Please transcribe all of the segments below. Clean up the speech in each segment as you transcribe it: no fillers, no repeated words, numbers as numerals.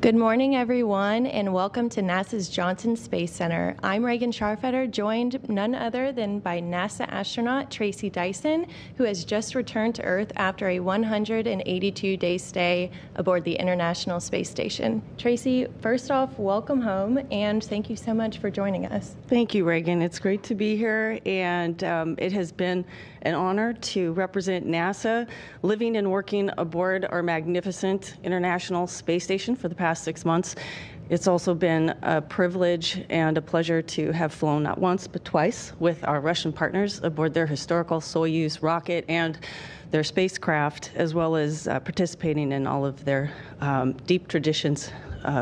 Good morning, everyone, and welcome to NASA's Johnson Space Center. I'm Reagan Scharfetter, joined none other than by NASA astronaut Tracy Dyson, who has just returned to Earth after a 182-day stay aboard the International Space Station. Tracy, first off, welcome home, and thank you so much for joining us. Thank you, Reagan. It's great to be here, and it has been an honor to represent NASA, living and working aboard our magnificent International Space Station for the past 6 months. It's also been a privilege and a pleasure to have flown not once but twice with our Russian partners aboard their historical Soyuz rocket and their spacecraft, as well as participating in all of their deep traditions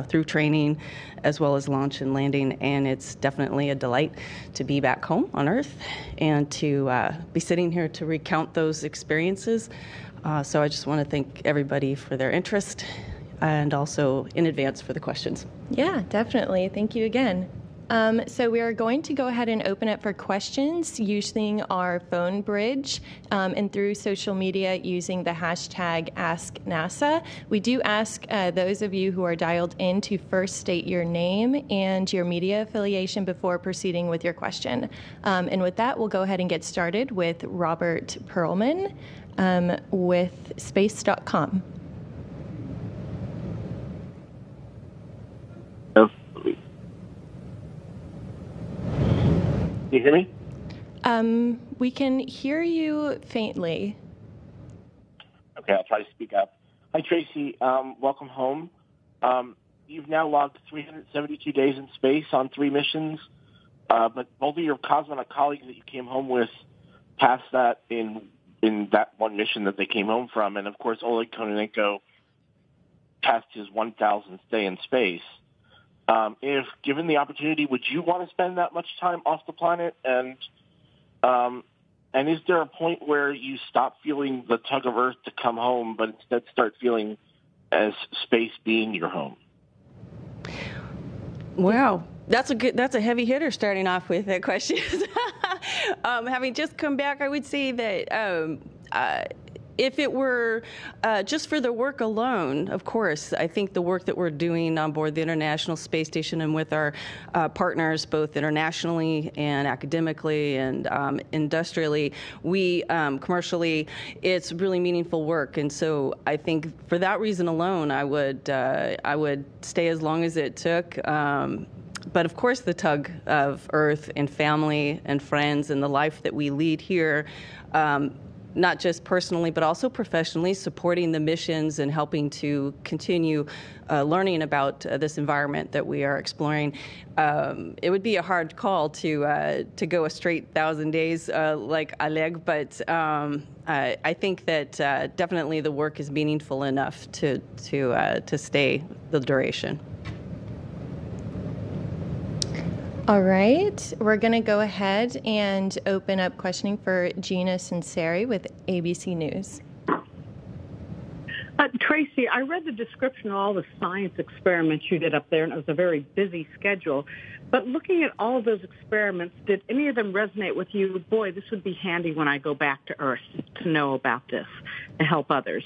through training, as well as launch and landing. And it's definitely a delight to be back home on Earth and to be sitting here to recount those experiences. So I just want to thank everybody for their interest and also in advance for the questions. Yeah, definitely. Thank you again. So we are going to go ahead and open up for questions using our phone bridge and through social media using the hashtag AskNASA. We do ask those of you who are dialed in to first state your name and your media affiliation before proceeding with your question. And with that, we'll go ahead and get started with Robert Perlman with space.com. Can you hear me? We can hear you faintly. Okay, I'll try to speak up. Hi, Tracy. Welcome home. You've now logged 372 days in space on 3 missions, but both of your cosmonaut colleagues that you came home with passed that in that one mission that they came home from, and of course, Oleg Kononenko passed his 1,000th day in space. If given the opportunity, would you want to spend that much time off the planet? And is there a point where you stop feeling the tug of Earth to come home, but instead start feeling as space being your home? Wow, that's a heavy hitter starting off with that question. Having just come back, I would say that if it were just for the work alone, of course, I think the work that we're doing on board the International Space Station and with our partners, both internationally and academically and industrially, commercially, it's really meaningful work. And so I think for that reason alone, I would stay as long as it took. But of course, the tug of Earth and family and friends and the life that we lead here, not just personally, but also professionally, supporting the missions and helping to continue learning about this environment that we are exploring. It would be a hard call to go a straight 1,000 days like Oleg, but I think that definitely the work is meaningful enough to stay the duration. All right, we're going to go ahead and open up questioning for Gina Sinceri with ABC News. Tracy, I read the description of all the science experiments you did up there, and it was a very busy schedule. But looking at all of those experiments, did any of them resonate with you? Boy, this would be handy when I go back to Earth to know about this and help others.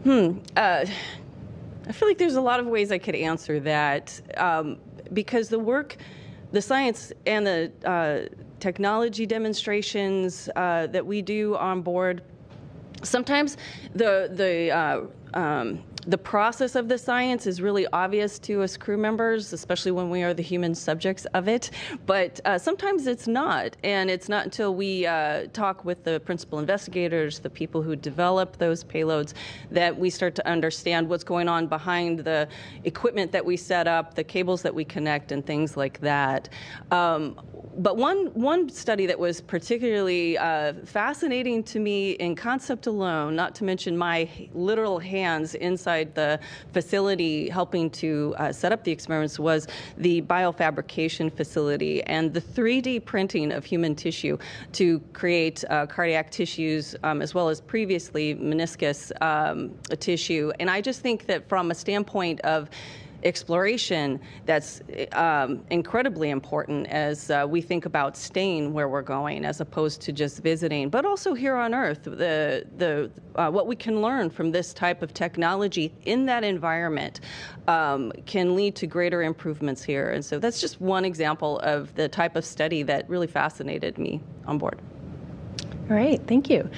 I feel like there's a lot of ways I could answer that. Because the work, the science and the technology demonstrations that we do on board, sometimes the process of the science is really obvious to us crew members, especially when we are the human subjects of it. But sometimes it's not. And it's not until we talk with the principal investigators, the people who develop those payloads, that we start to understand what's going on behind the equipment that we set up, the cables that we connect, and things like that. But one study that was particularly fascinating to me in concept alone, not to mention my literal hands inside the facility helping to set up the experiments, was the biofabrication facility and the 3D printing of human tissue to create cardiac tissues as well as previously meniscus tissue. And I just think that from a standpoint of exploration that's incredibly important as we think about staying where we're going as opposed to just visiting. But also here on Earth, what we can learn from this type of technology in that environment can lead to greater improvements here. And so that's just one example of the type of study that really fascinated me on board. All right, thank you.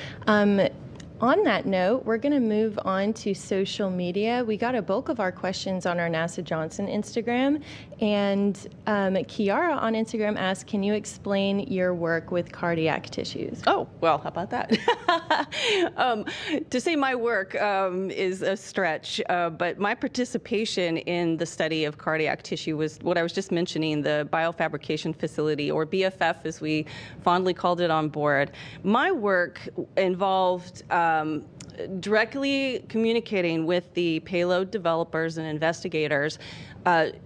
On that note, we're going to move on to social media. We got a bulk of our questions on our NASA Johnson Instagram, and Kiara on Instagram asked, can you explain your work with cardiac tissues? Oh, well, how about that? To say my work is a stretch, but my participation in the study of cardiac tissue was what I was just mentioning, the biofabrication facility, or BFF as we fondly called it on board. My work involved directly communicating with the payload developers and investigators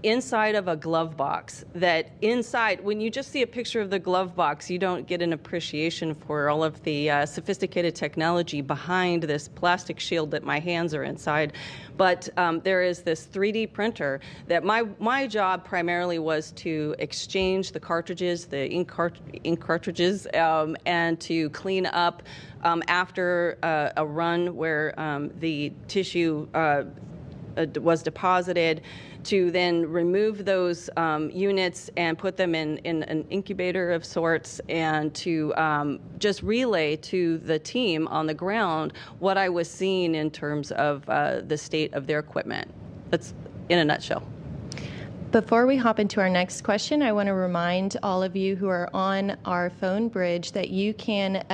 inside of a glove box. That inside, when you just see a picture of the glove box, you don't get an appreciation for all of the sophisticated technology behind this plastic shield that my hands are inside. But there is this 3D printer that my job primarily was to exchange the cartridges, the ink cartridges, and to clean up after a run where the tissue was deposited, to then remove those units and put them in an incubator of sorts, and to just relay to the team on the ground what I was seeing in terms of the state of their equipment. That's in a nutshell. Before we hop into our next question, I want to remind all of you who are on our phone bridge that you can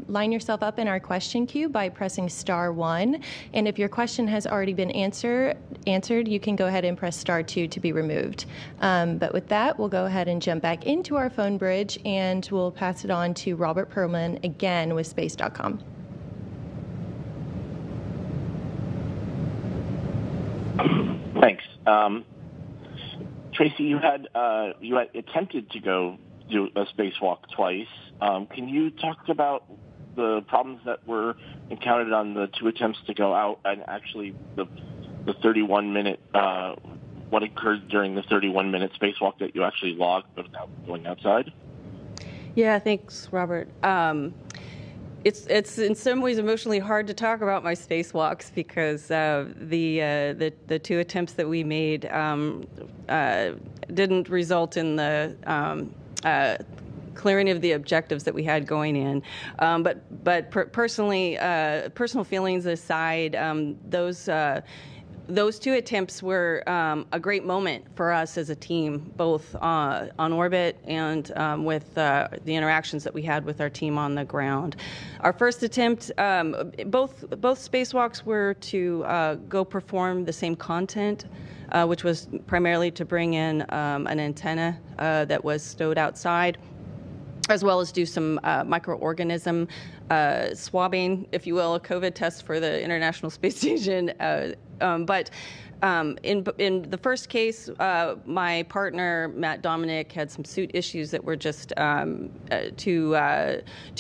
line yourself up in our question queue by pressing *1. And if your question has already been answered, you can go ahead and press *2 to be removed. But with that, we'll go ahead and jump back into our phone bridge, and we'll pass it on to Robert Perlman again with Space.com. Thanks. Tracy, you had attempted to go do a spacewalk twice. Can you talk about the problems that were encountered on the two attempts to go out, and actually the 31-minute what occurred during the 31-minute spacewalk that you actually logged without going outside? Yeah, thanks, Robert. It's in some ways emotionally hard to talk about my spacewalks because the two attempts that we made didn't result in the clearing of the objectives that we had going in. But personal feelings aside, those two attempts were a great moment for us as a team, both on orbit and with the interactions that we had with our team on the ground. Our first attempt, both spacewalks were to go perform the same content, which was primarily to bring in an antenna that was stowed outside, as well as do some microorganism swabbing, if you will, a COVID test for the International Space Station. But in the first case, my partner, Matt Dominic, had some suit issues that were just too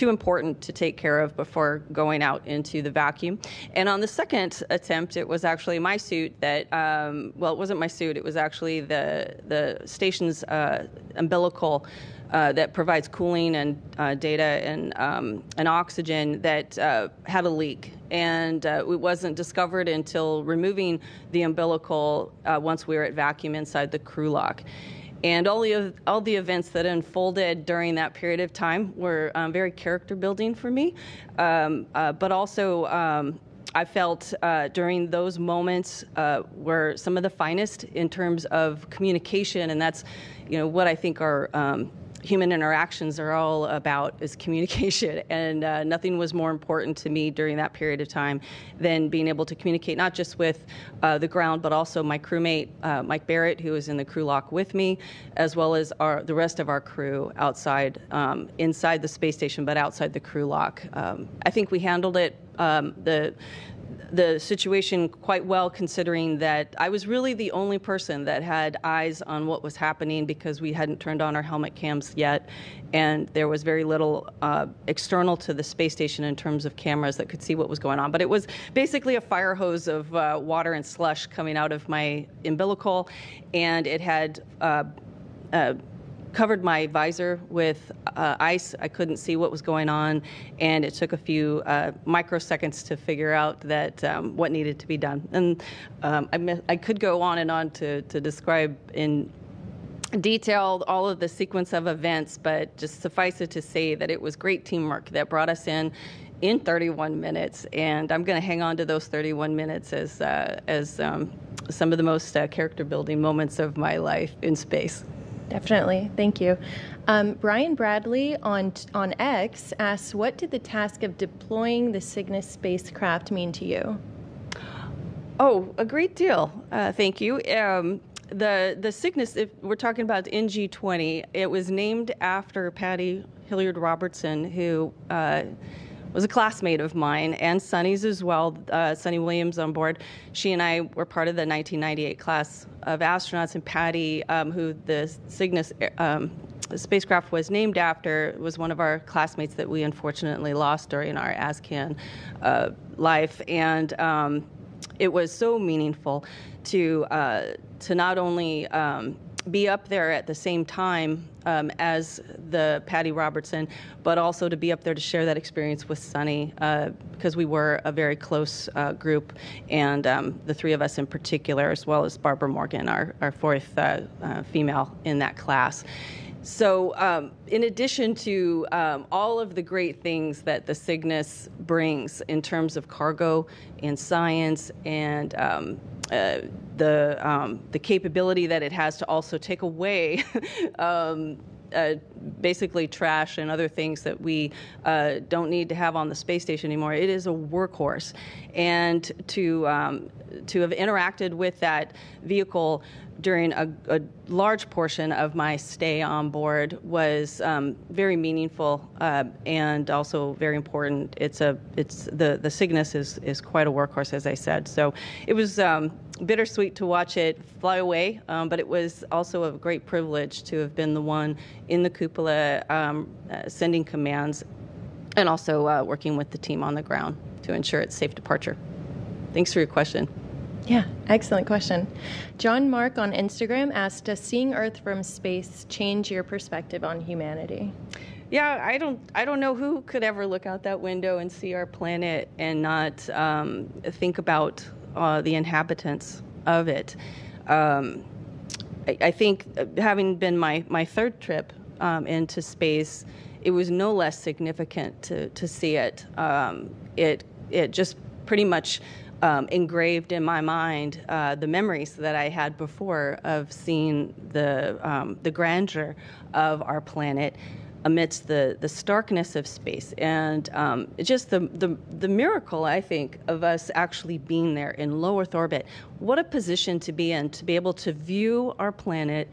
important to take care of before going out into the vacuum. And on the second attempt, it was actually my suit that, well, it wasn't my suit, it was actually the station's umbilical that provides cooling and data and oxygen that had a leak. And it wasn't discovered until removing the umbilical once we were at vacuum inside the crew lock. And all the events that unfolded during that period of time were very character building for me, but also I felt during those moments were some of the finest in terms of communication, and that's what I think our human interactions are all about, is communication. And nothing was more important to me during that period of time than being able to communicate not just with the ground, but also my crewmate, Mike Barrett, who was in the crew lock with me, as well as the rest of our crew outside, inside the space station, but outside the crew lock. I think we handled it. the situation quite well, considering that I was really the only person that had eyes on what was happening because we hadn't turned on our helmet cams yet, and there was very little external to the space station in terms of cameras that could see what was going on. But it was basically a fire hose of water and slush coming out of my umbilical, and it had covered my visor with ice. I couldn't see what was going on, and it took a few microseconds to figure out that what needed to be done. And I could go on and on to describe in detail all of the sequence of events, but just suffice it to say that it was great teamwork that brought us in 31 minutes, and I'm going to hang on to those 31 minutes as some of the most character-building moments of my life in space. Definitely. Thank you. Brian Bradley on X asks, what did the task of deploying the Cygnus spacecraft mean to you? Oh, a great deal. Thank you. The Cygnus, if we're talking about NG-20, it was named after Patty Hilliard Robertson, who was a classmate of mine, and Sunny's as well, Sunny Williams on board. She and I were part of the 1998 class of astronauts, and Patty, who the Cygnus spacecraft was named after, was one of our classmates that we unfortunately lost during our ASCAN life. And it was so meaningful to not only be up there at the same time as the Patty Robertson, but also to be up there to share that experience with Sunny, because we were a very close group, and the three of us in particular, as well as Barbara Morgan, our fourth female in that class. So in addition to all of the great things that the Cygnus brings in terms of cargo and science and the capability that it has to also take away basically trash and other things that we don't need to have on the space station anymore. It is a workhorse, and to have interacted with that vehicle during a large portion of my stay on board was very meaningful and also very important. The Cygnus is quite a workhorse, as I said. So it was bittersweet to watch it fly away, but it was also a great privilege to have been the one in the cupola sending commands and also working with the team on the ground to ensure its safe departure. Thanks for your question. Yeah, excellent question. John Mark on Instagram asked, does seeing Earth from space change your perspective on humanity? Yeah, I don't know who could ever look out that window and see our planet and not think about the inhabitants of it. I think having been my third trip into space, it was no less significant to see it. It just pretty much engraved in my mind the memories that I had before of seeing the grandeur of our planet amidst the starkness of space, and just the miracle, I think, of us actually being there in low Earth orbit. What a position to be in, to be able to view our planet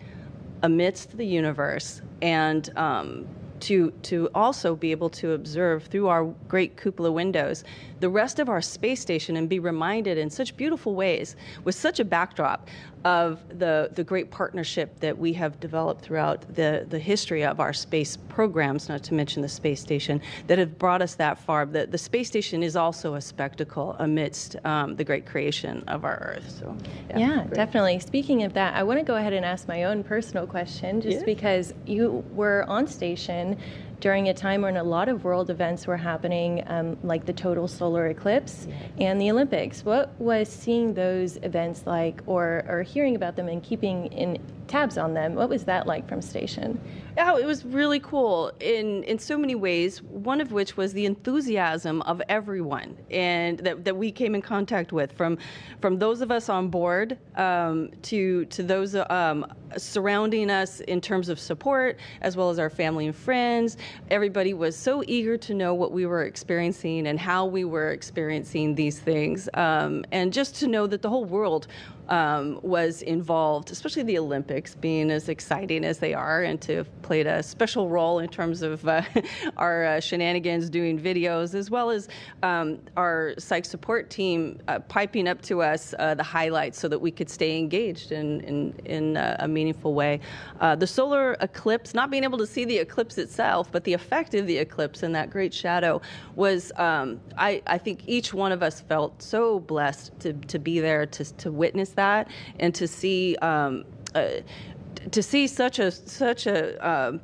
amidst the universe, and to also be able to observe through our great cupola windows the rest of our space station and be reminded in such beautiful ways with such a backdrop of the great partnership that we have developed throughout the history of our space programs, not to mention the space station, that have brought us that far. The space station is also a spectacle amidst the great creation of our Earth. So, yeah, definitely. Speaking of that, I want to go ahead and ask my own personal question, just because you were on station during a time when a lot of world events were happening, like the total solar eclipse and the Olympics. What was seeing those events like, or hearing about them and keeping in tabs on them? What was that like from station? Oh, it was really cool in so many ways, one of which was the enthusiasm of everyone and that we came in contact with, from those of us on board to those surrounding us in terms of support, as well as our family and friends. Everybody was so eager to know what we were experiencing and how we were experiencing these things, and just to know that the whole world was involved, especially the Olympics being as exciting as they are, and to have played a special role in terms of our shenanigans doing videos, as well as our psych support team piping up to us the highlights so that we could stay engaged in a meaningful way. The solar eclipse, not being able to see the eclipse itself, but the effect of the eclipse and that great shadow was, I think each one of us felt so blessed to be there, to witness that, and to see such a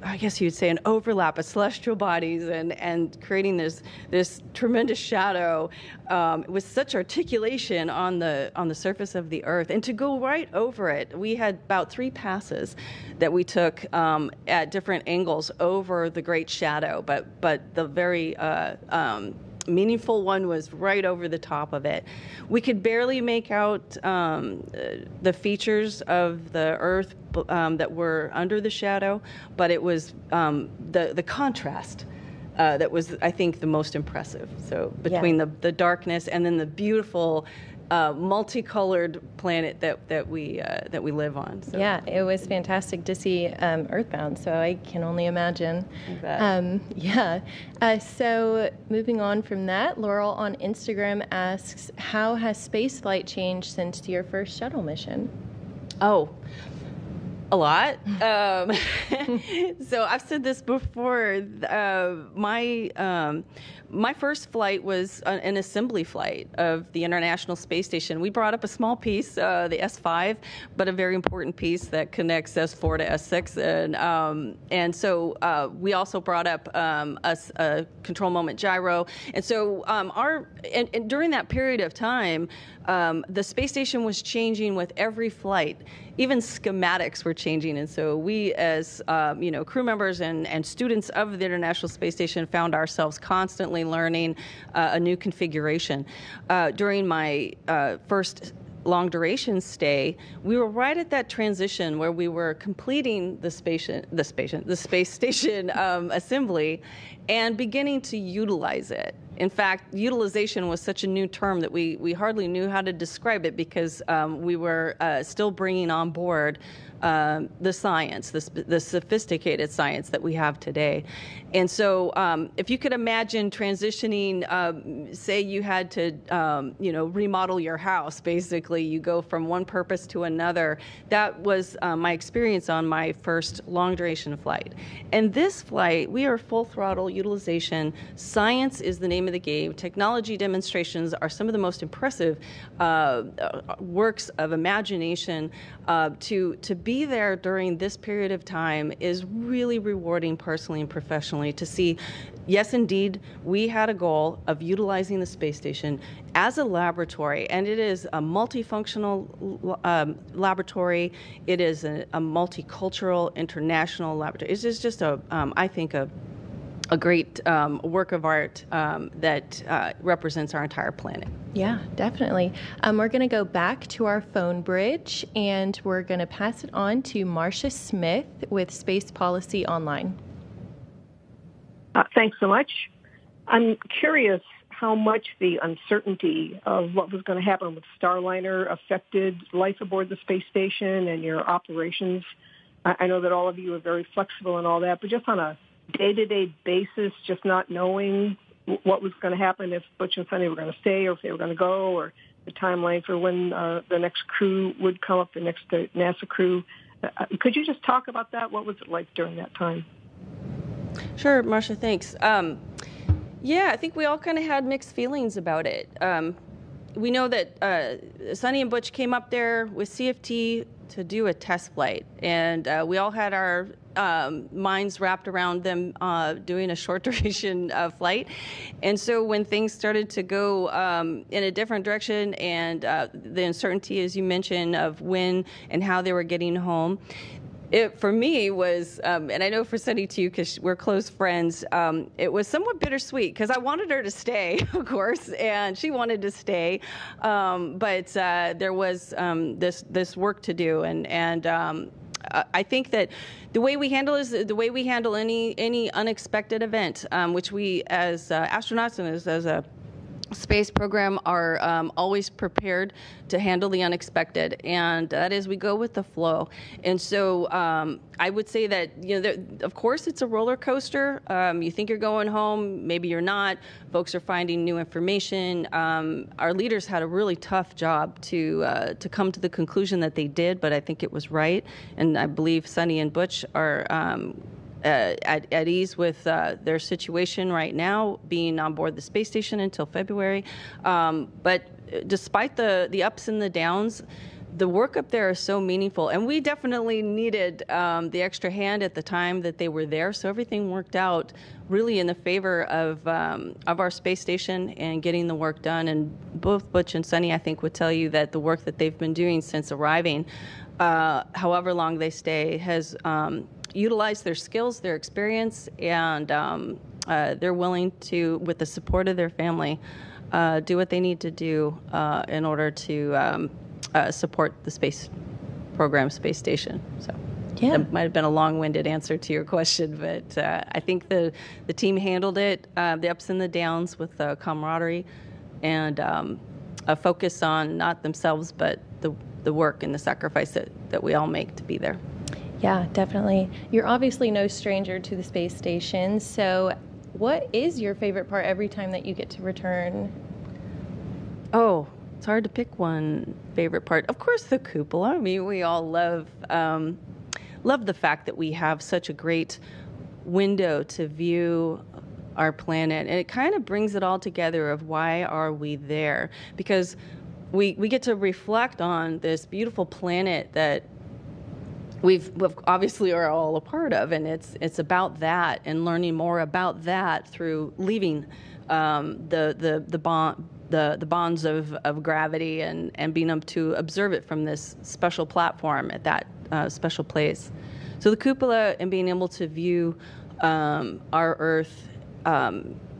I guess you'd say an overlap of celestial bodies and creating this tremendous shadow with such articulation on the surface of the Earth, and to go right over it. We had about 3 passes that we took at different angles over the great shadow, but the very meaningful one was right over the top of it. We could barely make out the features of the Earth that were under the shadow, but it was the contrast that was, I think, the most impressive. So between the darkness and then the beautiful multicolored planet that we live on. So. Yeah, it was fantastic to see Earthbound, so I can only imagine. So moving on from that, Laurel on Instagram asks, how has spaceflight changed since your first shuttle mission? Oh, a lot. So I've said this before. My first flight was an assembly flight of the International Space Station. We brought up a small piece, the S5, but a very important piece that connects S4 to S6. And so we also brought up a control moment gyro. And so and during that period of time, the space station was changing with every flight. Even schematics were changing, and so we, as crew members and students of the International Space Station, found ourselves constantly learning a new configuration. During my first long-duration stay, we were right at that transition where we were completing the space station assembly and beginning to utilize it. In fact, utilization was such a new term that we hardly knew how to describe it, because we were still bringing on board the science, the sophisticated science that we have today. And so if you could imagine transitioning, say you had to, remodel your house, basically, you go from one purpose to another. That was my experience on my first long-duration flight. And this flight, we are full throttle utilization. Science is the name of the game. Technology demonstrations are some of the most impressive works of imagination. To be there during this period of time is really rewarding personally and professionally, to see, yes, indeed, we had a goal of utilizing the space station as a laboratory, and it is a multifunctional laboratory. It is a multicultural, international laboratory. It's just I think, a great work of art that represents our entire planet. Yeah, definitely. We're going to go back to our phone bridge, and we're going to pass it on to Marcia Smith with Space Policy Online. Thanks so much. I'm curious how much the uncertainty of what was going to happen with Starliner affected life aboard the space station and your operations. I know that all of you are very flexible and all that, but just on a day-to-day basis, just not knowing what was going to happen, if Butch and Sunny were going to stay or if they were going to go, or the timeline for when the next crew would come up, the next NASA crew. Could you just talk about that? What was it like during that time? Sure, Marcia, thanks. Yeah, I think we all kind of had mixed feelings about it. We know that Sunny and Butch came up there with CFT to do a test flight, and we all had our minds wrapped around them doing a short duration flight. And so when things started to go in a different direction, and the uncertainty, as you mentioned, of when and how they were getting home, it, for me, was, and I know for Sunny too, because we're close friends, it was somewhat bittersweet, because I wanted her to stay, of course, and she wanted to stay, but there was this work to do, and I think that the way we handle is the way we handle any unexpected event, which we, as astronauts and as a space program are always prepared to handle the unexpected, and that is we go with the flow. And so I would say that, of course, it's a roller coaster. You think you're going home, maybe you're not. Folks are finding new information. Our leaders had a really tough job to come to the conclusion that they did, but I think it was right. And I believe Sunny and Butch are at ease with their situation right now, being on board the space station until February. But despite the ups and the downs, the work up there is so meaningful, and we definitely needed the extra hand at the time that they were there. So everything worked out really in the favor of our space station and getting the work done. And both Butch and Sunny, I think, would tell you that the work that they've been doing since arriving, however long they stay, has utilize their skills, their experience, and they're willing to, with the support of their family, do what they need to do in order to support the space program, space station. So yeah, that might have been a long-winded answer to your question, but I think the team handled it, the ups and the downs, with camaraderie and a focus on not themselves, but the work and the sacrifice that we all make to be there. Yeah, definitely. You're obviously no stranger to the space station. So what is your favorite part every time that you get to return? Oh, it's hard to pick one favorite part. Of course, the cupola. I mean, we all love the fact that we have such a great window to view our planet. And it kind of brings it all together of why are we there? Because we get to reflect on this beautiful planet that we've obviously are all a part of, and it's about that and learning more about that through leaving the bonds of gravity and being able to observe it from this special platform at that special place. So the cupola and being able to view our Earth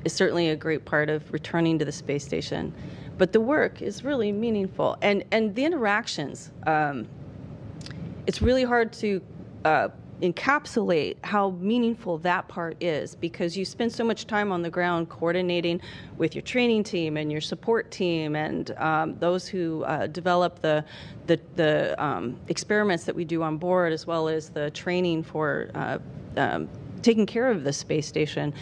is certainly a great part of returning to the space station. But the work is really meaningful, and the interactions. It's really hard to encapsulate how meaningful that part is, because you spend so much time on the ground coordinating with your training team and your support team and those who develop the experiments that we do on board, as well as the training for taking care of the space station.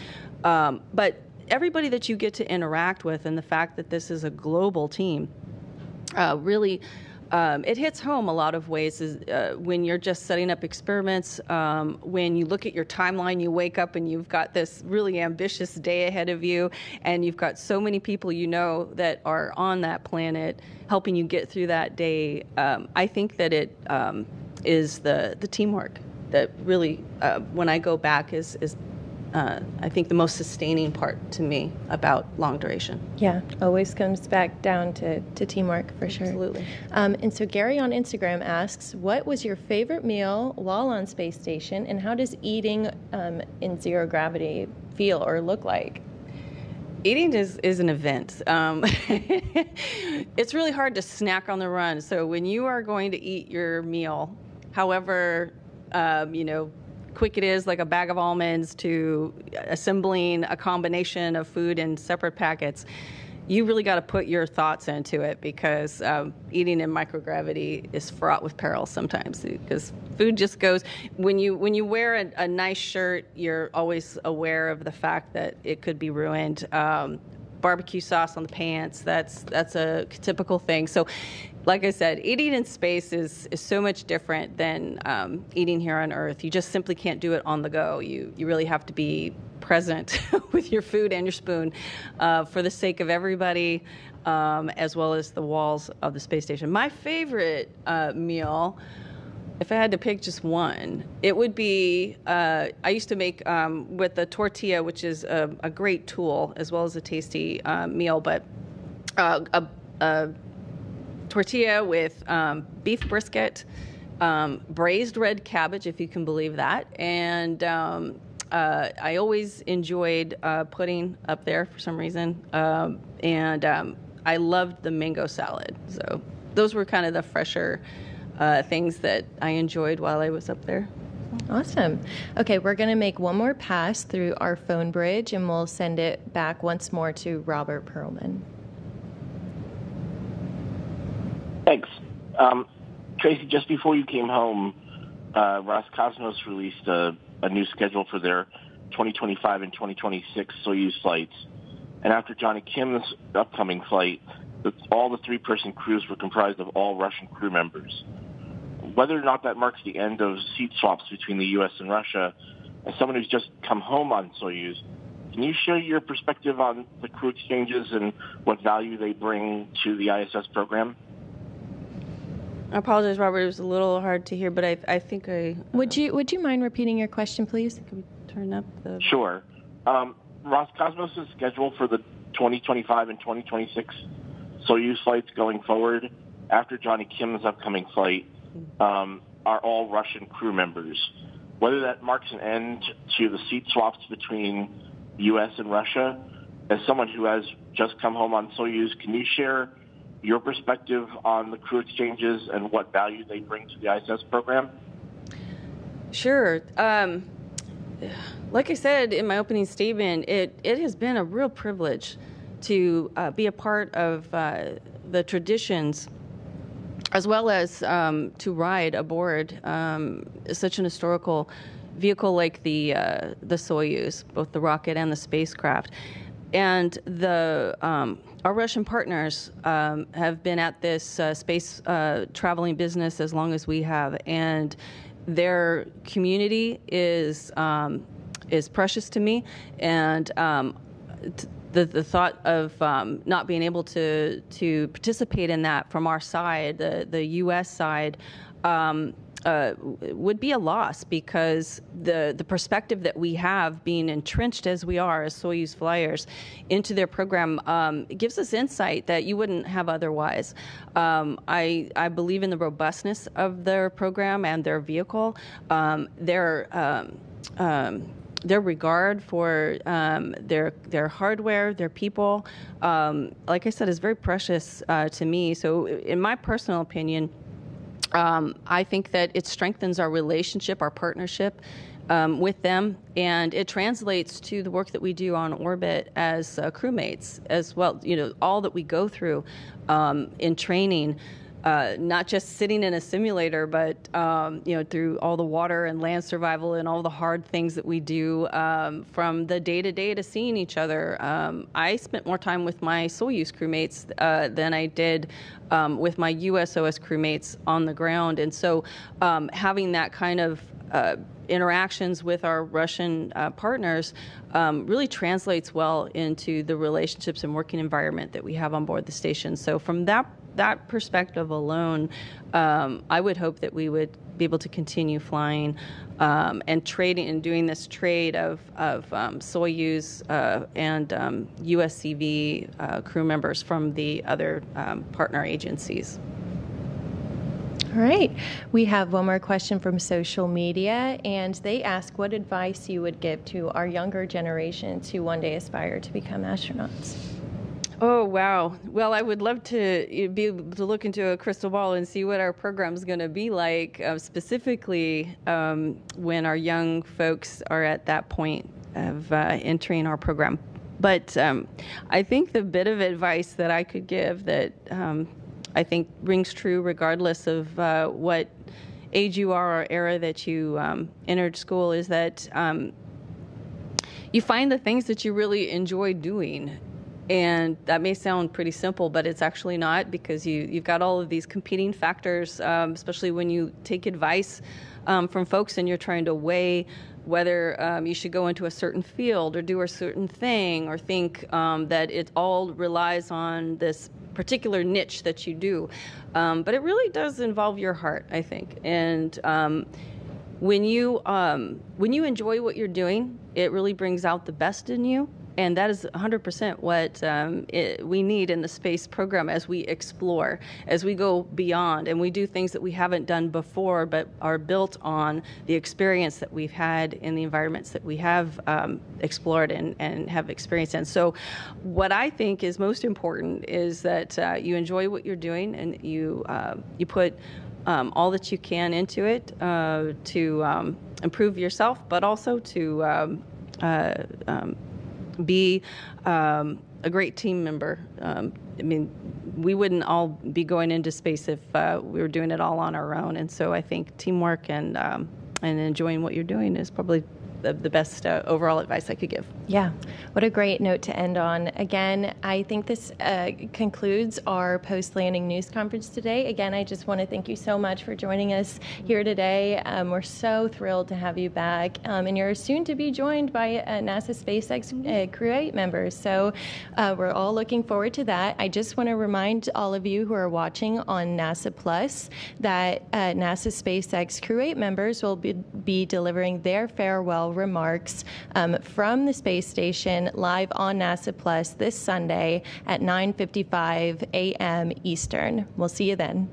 But everybody that you get to interact with, and the fact that this is a global team, really it hits home a lot of ways when you're just setting up experiments. When you look at your timeline, you wake up and you've got this really ambitious day ahead of you, and you've got so many people that are on that planet helping you get through that day. I think that it is the teamwork that really, when I go back, is I think the most sustaining part to me about long duration. Yeah, always comes back down to teamwork, for sure. Absolutely. And so Gary on Instagram asks, what was your favorite meal while on space station, and how does eating in zero gravity feel or look like? Eating is an event. It's really hard to snack on the run. So when you are going to eat your meal, however, quick it is, like a bag of almonds, to assembling a combination of food in separate packets, you really got to put your thoughts into it, because eating in microgravity is fraught with peril sometimes, because food just goes. When you wear a nice shirt, you're always aware of the fact that it could be ruined. Barbecue sauce on the pants, that's a typical thing. So like I said, eating in space is so much different than eating here on Earth. You just simply can't do it on the go. You really have to be present with your food and your spoon for the sake of everybody, as well as the walls of the space station. My favorite meal, if I had to pick just one, it would be, I used to make with the tortilla, which is a great tool as well as a tasty meal, but a tortilla with beef brisket, braised red cabbage, if you can believe that, and I always enjoyed pudding up there for some reason, and I loved the mango salad. So those were kind of the fresher things that I enjoyed while I was up there. Awesome. Okay, we're going to make one more pass through our phone bridge, and we'll send it back once more to Robert Perlman. Thanks. Tracy, just before you came home, Roscosmos released a new schedule for their 2025 and 2026 Soyuz flights. And after Johnny Kim's upcoming flight, all the three-person crews were comprised of all Russian crew members. Whether or not that marks the end of seat swaps between the U.S. and Russia, as someone who's just come home on Soyuz, can you share your perspective on the crew exchanges and what value they bring to the ISS program? I apologize, Robert. It was a little hard to hear, but I think I... Would you mind repeating your question, please? Can we turn up the... Sure. Roscosmos' schedule for the 2025 and 2026 Soyuz flights going forward after Johnny Kim's upcoming flight are all Russian crew members. Whether that marks an end to the seat swaps between U.S. and Russia, as someone who has just come home on Soyuz, can you share your perspective on the crew exchanges and what value they bring to the ISS program? Sure. Like I said in my opening statement, it has been a real privilege to be a part of the traditions, as well as to ride aboard such an historical vehicle like the Soyuz, both the rocket and the spacecraft. And our Russian partners have been at this space traveling business as long as we have, and their community is precious to me, and the thought of not being able to participate in that from our side, the U.S. side, would be a loss, because the perspective that we have, being entrenched as we are as Soyuz flyers into their program, gives us insight that you wouldn't have otherwise. I believe in the robustness of their program and their vehicle. Their regard for their hardware, their people, like I said, is very precious to me. So in my personal opinion, I think that it strengthens our relationship, our partnership with them, and it translates to the work that we do on orbit as crewmates as well. You know, all that we go through in training, not just sitting in a simulator, but through all the water and land survival and all the hard things that we do from the day to day to seeing each other. I spent more time with my Soyuz crewmates than I did with my USOS crewmates on the ground, and so having that kind of interactions with our Russian partners really translates well into the relationships and working environment that we have on board the station. So from that perspective alone, I would hope that we would be able to continue flying and trading and doing this trade of Soyuz and USCV crew members from the other partner agencies. All right. We have one more question from social media, and they ask what advice you would give to our younger generations who one day aspire to become astronauts. Oh, wow. Well, I would love to be able to look into a crystal ball and see what our program's going to be like, specifically when our young folks are at that point of entering our program. But I think the bit of advice that I could give that I think rings true regardless of what age you are or era that you entered school is that you find the things that you really enjoy doing. And that may sound pretty simple, but it's actually not, because you've got all of these competing factors, especially when you take advice from folks and you're trying to weigh whether you should go into a certain field or do a certain thing, or think that it all relies on this particular niche that you do. But it really does involve your heart, I think. And when you enjoy what you're doing, it really brings out the best in you. And that is 100% what we need in the space program as we explore, as we go beyond, and we do things that we haven't done before but are built on the experience that we've had in the environments that we have explored and have experienced in. So what I think is most important is that you enjoy what you're doing, and you put all that you can into it to improve yourself, but also to be a great team member. we wouldn't all be going into space if we were doing it all on our own. And so I think teamwork and enjoying what you're doing is probably the best overall advice I could give. Yeah, what a great note to end on. Again, I think this concludes our post-landing news conference today. Again, I just want to thank you so much for joining us here today. We're so thrilled to have you back, and you're soon to be joined by NASA SpaceX Crew 8 members. So we're all looking forward to that. I just want to remind all of you who are watching on NASA Plus that NASA SpaceX Crew 8 members will be delivering their farewell remarks from the space station live on NASA Plus this Sunday at 9:55 a.m. Eastern. We'll see you then.